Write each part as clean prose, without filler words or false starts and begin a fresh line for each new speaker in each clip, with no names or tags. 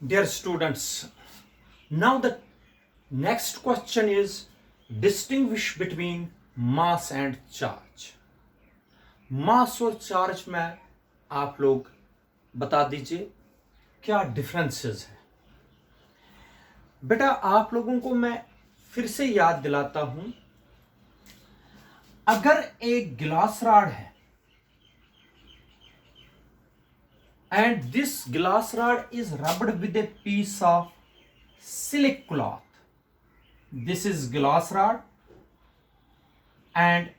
Dear students, now the next question is distinguish between mass and charge. मास और charge में आप लोग बता दीजिए क्या डिफरेंसेस है। बेटा आप लोगों को मैं फिर से याद दिलाता हूं, अगर एक गिलास रॉड है and this glass rod is rubbed with a piece of silk cloth. This is glass rod and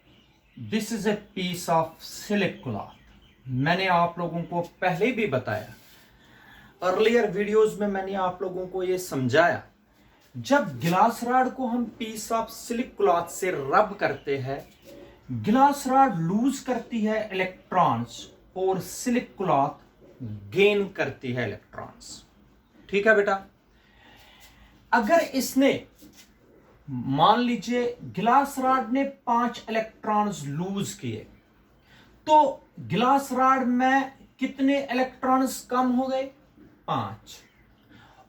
this is a piece of silk cloth. मैंने आप लोगों को पहले भी बताया, अर्लियर वीडियोस में मैंने आप लोगों को यह समझाया, जब गिलास रॉड को हम पीस ऑफ सिल्क क्लॉथ से रब करते हैं, गिलास रॉड लूज करती है इलेक्ट्रॉन्स और सिल्क क्लॉथ गेन करती है इलेक्ट्रॉन्स। ठीक है बेटा, अगर इसने मान लीजिए गिलास रॉड ने 5 इलेक्ट्रॉन्स लूज किए तो गिलास रॉड में कितने इलेक्ट्रॉन्स कम हो गए? 5।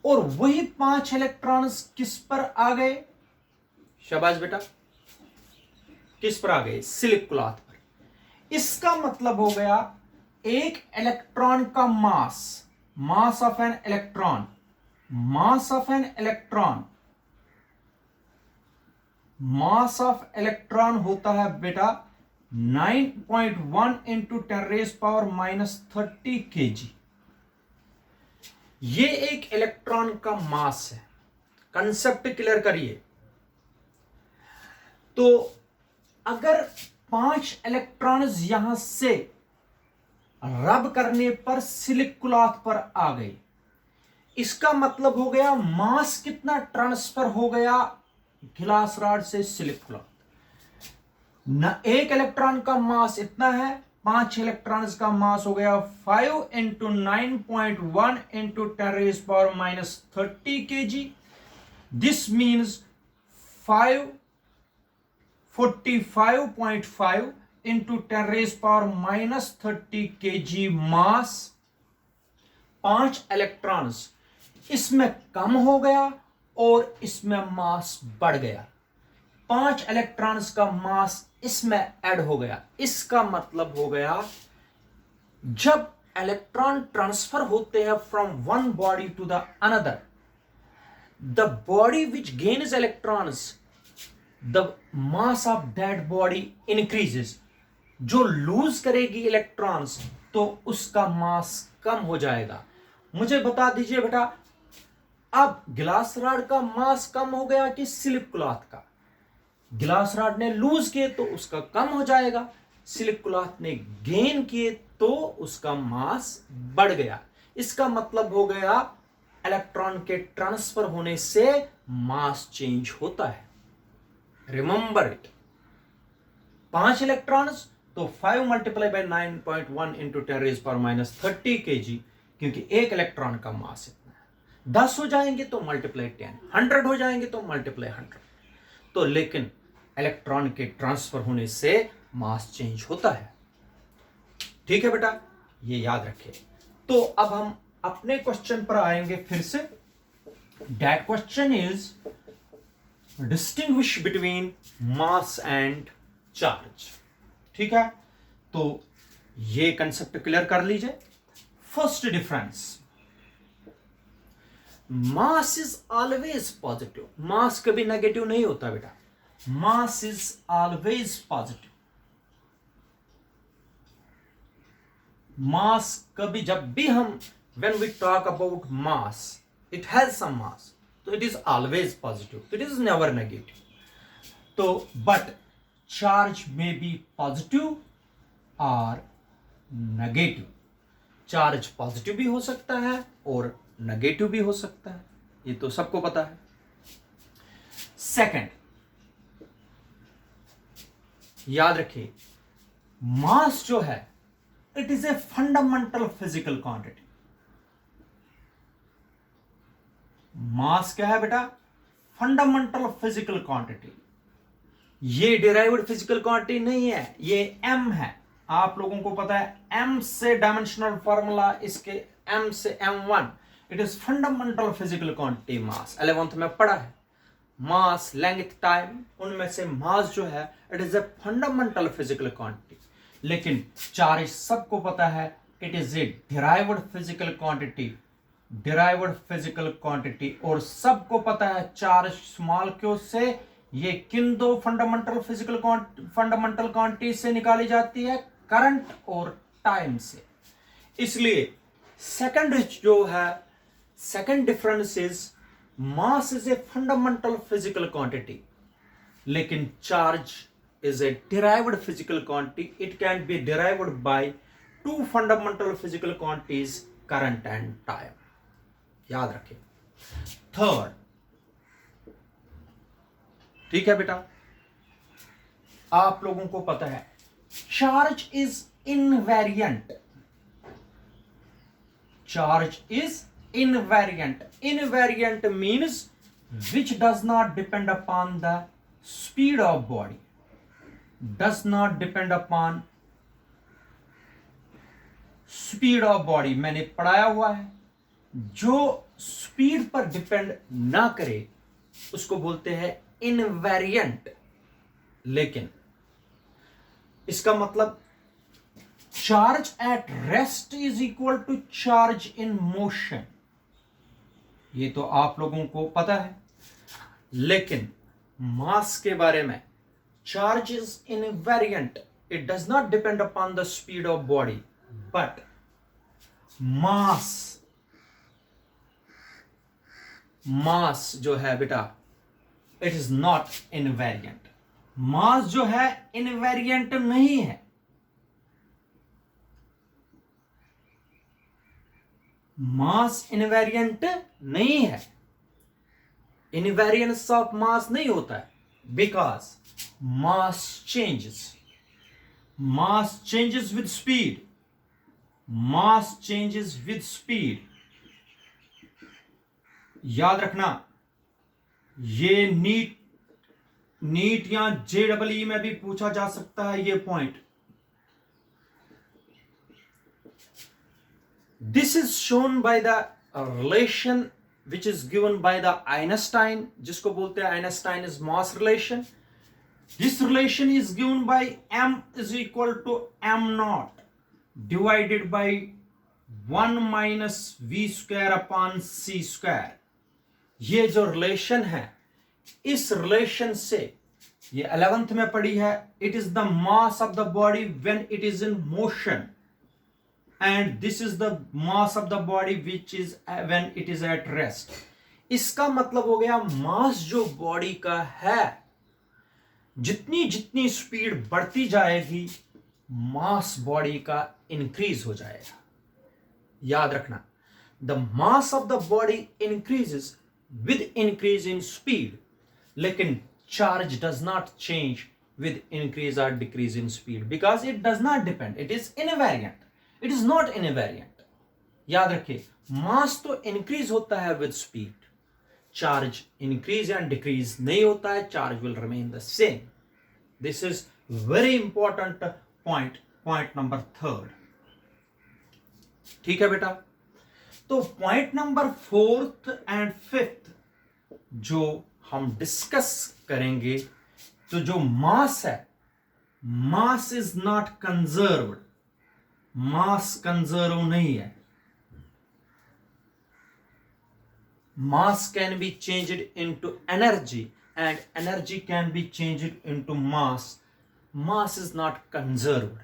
और वही 5 इलेक्ट्रॉन्स किस पर आ गए? शाबाश बेटा, किस पर आ गए? सिल्क क्लॉथ पर। इसका मतलब हो गया एक इलेक्ट्रॉन का mass of an electron, mass of electron होता है बेटा 9.1 इंटू 10⁻³ kg। ये एक इलेक्ट्रॉन का मास है। कंसेप्ट क्लियर करिए। तो अगर 5 इलेक्ट्रॉन्स यहां से रब करने पर सिल्क क्लॉथ पर आ गए, इसका मतलब हो गया मास कितना ट्रांसफर हो गया गिलास रॉड से सिल्क क्लॉथ। न एक इलेक्ट्रॉन का मास इतना है, 5 इलेक्ट्रॉन्स का मास हो गया 5 into 9.1 into 10⁻³ kg। This means 545.5 into 10⁻³ kg mass. 5 electrons इसमें कम हो गया और इसमें मास बढ़ गया। 5 इलेक्ट्रॉन्स का मास इसमें ऐड हो गया। इसका मतलब हो गया जब इलेक्ट्रॉन ट्रांसफर होते हैं from one body to the another, the body which gains electrons, the mass of that body increases. जो लूज करेगी इलेक्ट्रॉन्स तो उसका मास कम हो जाएगा। मुझे बता दीजिए बेटा, अब गिलास रॉड का मास कम हो गया कि सिल्क क्लॉथ का? गिलास रॉड ने लूज किए तो उसका कम हो जाएगा, सिल्क क्लॉथ ने गेन किए तो उसका मास बढ़ गया। इसका मतलब हो गया इलेक्ट्रॉन के ट्रांसफर होने से मास चेंज होता है। रिमेंबर इट, 5 इलेक्ट्रॉन्स तो 5 × 9.1 इंटू 10⁻³ kg, क्योंकि एक इलेक्ट्रॉन का मास इतना है। 10 हो जाएंगे तो मल्टीप्लाई 10, 100 हो जाएंगे तो मल्टीप्लाई 100। तो लेकिन इलेक्ट्रॉन के ट्रांसफर होने से मास चेंज होता है। ठीक है बेटा, ये याद रखिए। तो अब हम अपने क्वेश्चन पर आएंगे फिर से। That question is distinguish between mass and charge. ठीक है, तो ये कंसेप्ट क्लियर कर लीजिए। First difference, mass is always positive. Mass कभी नेगेटिव नहीं होता बेटा, mass is always positive. Mass कभी, जब भी हम when we talk about mass, it has some mass, तो it is always positive, it is never negative. तो बट चार्ज में बी पॉजिटिव और नेगेटिव। चार्ज पॉजिटिव भी हो सकता है और नेगेटिव भी हो सकता है, ये तो सबको पता है। सेकंड, याद रखिए, मास जो है it is a fundamental physical quantity. Mass क्या है बेटा? Fundamental physical quantity. ये डिराइव्ड फिजिकल क्वांटिटी नहीं है, ये m है। आप लोगों को पता है m से डायमेंशनल फार्मूला इसके m से m1, it is fundamental physical quantity mass, 11th में पढ़ा है। मास, लेंथ, टाइम, उनमें से मास जो है it is a fundamental physical quantity. लेकिन चार्ज सबको पता है it is a derived physical quantity, derived physical quantity. और सबको पता है चार्ज स्मॉल क्यू से ये किन दो फंडामेंटल क्वांटिटी से निकाली जाती है, करंट और टाइम से। इसलिए सेकंड जो है, second difference is mass is a fundamental physical quantity, लेकिन charge is a derived physical quantity. It can be derived by two fundamental physical quantities, current and time. याद रखें। थर्ड, ठीक है बेटा, आप लोगों को पता है charge is invariant. Charge is invariant. Invariant means which does not depend upon the speed of body, does not depend upon speed of body। मैंने पढ़ाया हुआ है, जो स्पीड पर डिपेंड ना करे उसको बोलते हैं इनवेरिएंट। लेकिन इसका मतलब charge at rest is equal to charge in motion, ये तो आप लोगों को पता है। लेकिन मास के बारे में, charge is invariant, it does not depend upon the speed of body, but mass जो है बेटा इट इज नॉट इनवेरिएंट। मास जो है इनवेरिएंट नहीं है। मास इनवेरिएंट नहीं है, इनवेरिएंस ऑफ मास नहीं होता है, because mass changes with speed, mass changes with speed. याद रखना, ये नीट या JEE में भी पूछा जा सकता है ये point. This is shown by the relation which is given by the Einstein, जिसको बोलते हैं Einstein's mass relation। This relation is given by m is equal to m naught divided by 1 minus v square upon c square। ये जो relation है, इस relation से, ये 11th में पढ़ी है, it is the mass of the body when it is in motion and this is the mass of the body which is when it is at rest। इसका मतलब हो गया मास जो बॉडी का है, जितनी जितनी स्पीड बढ़ती जाएगी मास बॉडी का इंक्रीज हो जाएगा। याद रखना, the mass of the body increases with increase in speed, लेकिन charge does not change with increase और decrease in speed because it does not depend, it is invariant, it is not invariant. याद रखिए, mass तो increase होता है with speed, charge increase and decrease नहीं होता है, charge will remain the same. This is very important point, point number 3। ठीक है बेटा, तो point number 4th and 5th जो हम डिस्कस करेंगे, तो जो मास है, मास is not conserved, mass conserve नहीं है। मास can be changed into energy and energy can be changed into mass. Mass is not conserved,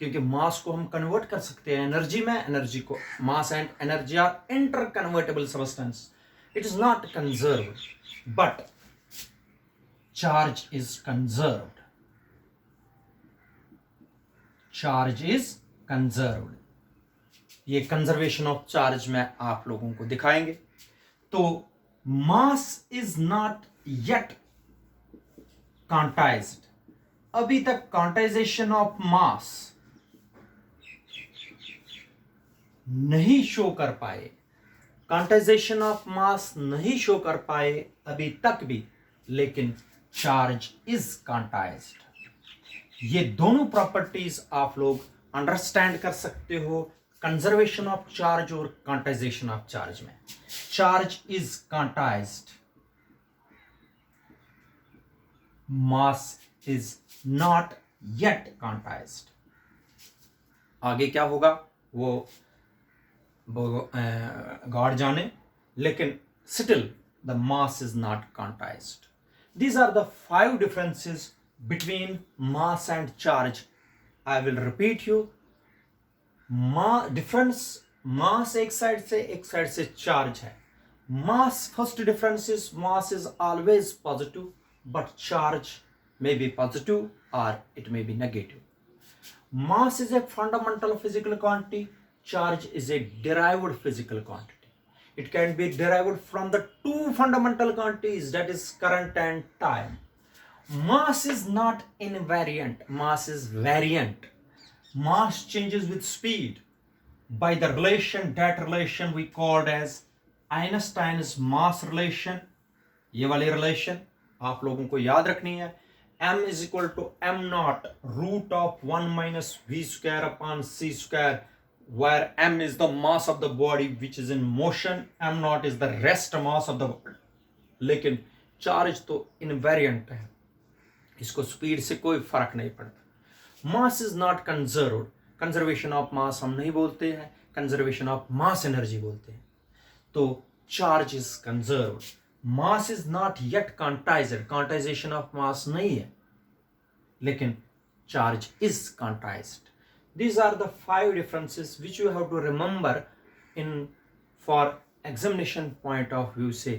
क्योंकि मास को हम कन्वर्ट कर सकते हैं एनर्जी में, एनर्जी को, mass and energy are interconvertible substance, it is not conserved, but charge is conserved, charge is conserved. ये conservation of charge में आप लोगों को दिखाएंगे। तो mass is not yet quantized, अभी तक क्वांटाइजेशन ऑफ मास नहीं शो कर पाए, क्वांटाइजेशन ऑफ मास नहीं शो कर पाए अभी तक भी, लेकिन चार्ज इज क्वांटाइज्ड। ये दोनों प्रॉपर्टीज आप लोग अंडरस्टैंड कर सकते हो कंजर्वेशन ऑफ चार्ज और क्वांटाइजेशन ऑफ चार्ज में। Charge is quantized, mass is not yet quantized. आगे क्या होगा वो गॉड जाने, लेकिन still the mass is not quantized. These are the 5 differences between mass and charge. I will repeat you. Difference mass एक side से charge है। Mass first difference is mass is always positive, but charge may be positive or it may be negative. Mass is a fundamental physical quantity. Charge is a derived physical quantity. It can be derived from the 2 fundamental quantities, that is current and time. Mass is not invariant, mass is variant. Mass changes with speed by the relation, that relation we called as Einstein's mass relation. ये वाली relation आप लोगों को याद रखनी है। m is equal to m naught root of 1 minus v square upon c square, where m is the mass of the body which is in motion, m naught is the rest mass of the body. लेकिन charge तो invariant है, इसको speed से कोई फर्क नहीं पड़ता। मास is not conserved, conservation of mass हम नहीं बोलते हैं, कंजर्वेशन ऑफ मास एनर्जी बोलते हैं। तो charge is conserved, mass is not yet quantized, quantization of mass नहीं है, लेकिन charge is quantized. These are the 5 differences which you have to remember in for examination point of view से।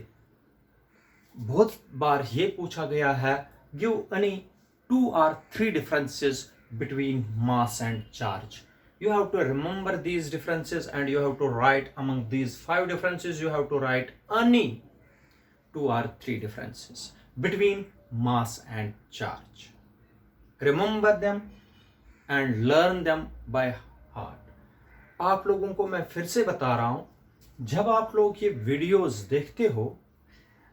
बहुत बार ये पूछा गया है, give any 2 or 3 differences between mass and charge. You have to remember these differences and you have to write among these 5 differences, you have to write any 2 or 3 differences between mass and charge. Remember them and learn them by heart. आप लोगों को मैं फिर से बता रहा हूं, जब आप लोग ये वीडियोस देखते हो,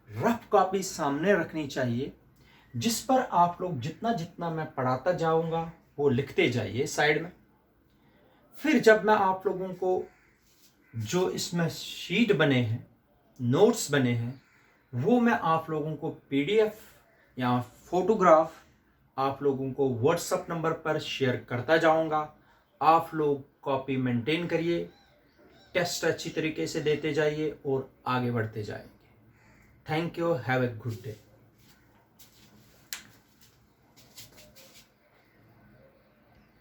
रफ कॉपी सामने रखनी चाहिए, जिस पर आप लोग जितना जितना मैं पढ़ाता जाऊंगा वो लिखते जाइए साइड में। फिर जब मैं आप लोगों को जो इसमें शीट बने हैं, नोट्स बने हैं, वो मैं आप लोगों को PDF या फोटोग्राफ आप लोगों को व्हाट्सएप नंबर पर शेयर करता जाऊंगा। आप लोग कॉपी मेंटेन करिए, टेस्ट अच्छी तरीके से देते जाइए और आगे बढ़ते जाएंगे। Thank you, have a good day.